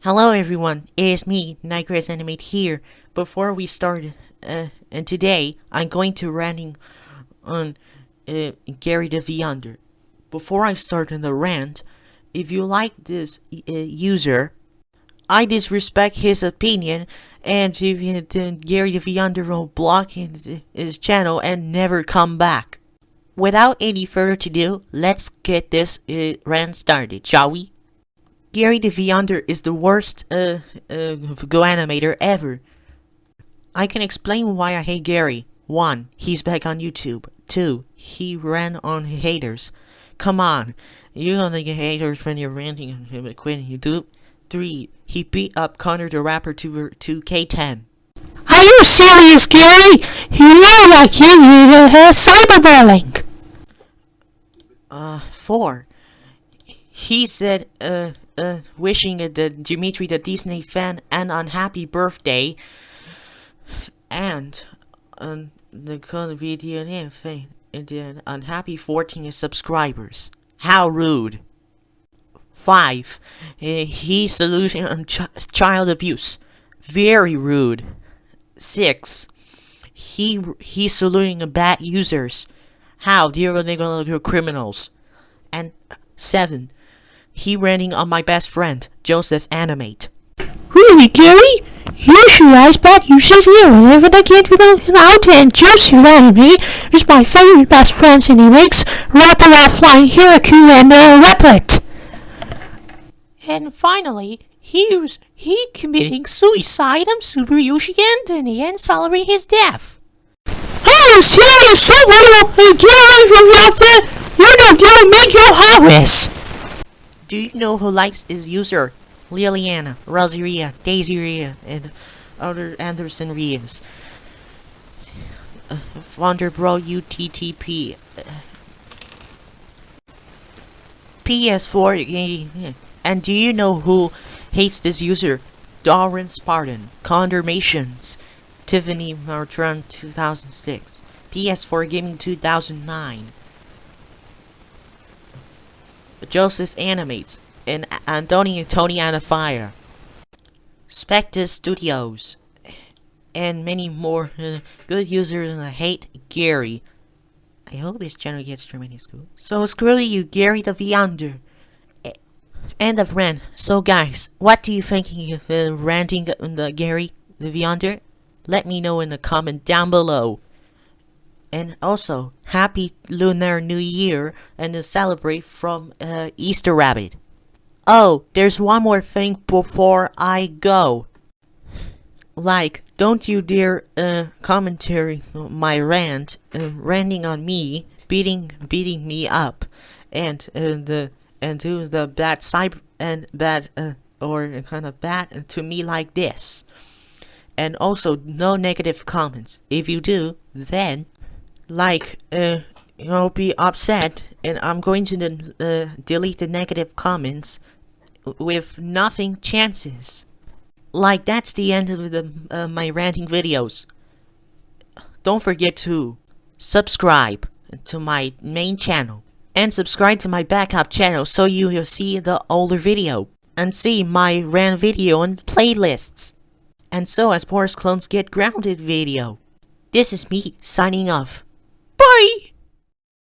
Hello everyone, it is me, LynnGrantzAnimate here. Before we start, and today, I'm going to ranting on GaryTheVyonder. Before I start on the rant, if you like this user, I disrespect his opinion, and GaryTheVyonder will block his channel and never come back. Without any further ado, let's get this rant started, shall we? GaryTheVyonder is the worst Go animator ever. I can explain why I hate Gary. 1. He's back on YouTube. 2. He ran on haters. Come on, you don't get haters when you're ranting on him quitting YouTube. 3. He beat up Connor the rapper to K10. Are you serious, Gary? You're like cyberbullying. 4. He said, wishing Dimitri the Disney fan an unhappy birthday, and the video thing, and then unhappy 14 subscribers. How rude. 5. He's solution on child abuse. Very rude. 6. He's saluting bad users. How dare they go criminals. And 7. He ranting on my best friend, GaryTheVyonder. Really, Gary? You should ask bad users here whenever they get out, and GaryTheVyonder is my favorite best friend, and he makes rapper offline Hiraku and Replit. And finally, he committing suicide. I'm super Yoshi Anthony and celebrating his death. Oh, serious, so little, GaryTheVyonder, you're not gonna make your harvest. Do you know who likes his user? Liliana, Rosaria, Daisy Ria, and other Anderson Rias. Wonderbro UTTP. PS4. And do you know who hates this user? Darwin Spartan, Condormations, Tiffany Martron 2006, PS4 Gaming 2009. GaryTheVyonder and Anthony Anafire, Spectus Studios, and many more good users hate Gary. I hope his channel gets tremendous cool. So screw you, GaryTheVyonder. End of rant. So guys, what do you think of ranting on the GaryTheVyonder? Let me know in the comment down below. And also, Happy Lunar New Year, and to celebrate from Easter Rabbit. Oh, there's one more thing before I go. Like, don't you dare commentary my rant, ranting on me, beating me up, and do the bad cyber and bad or kind of bad to me like this. And also, no negative comments. If you do, then you'll be upset, and I'm going to delete the negative comments with nothing chances. That's the end of my ranting videos. Don't forget to subscribe to my main channel and subscribe to my backup channel so you will see the older video and see my rant video and playlists. And so as Boris Clones Get Grounded video. This is me signing off. Bye!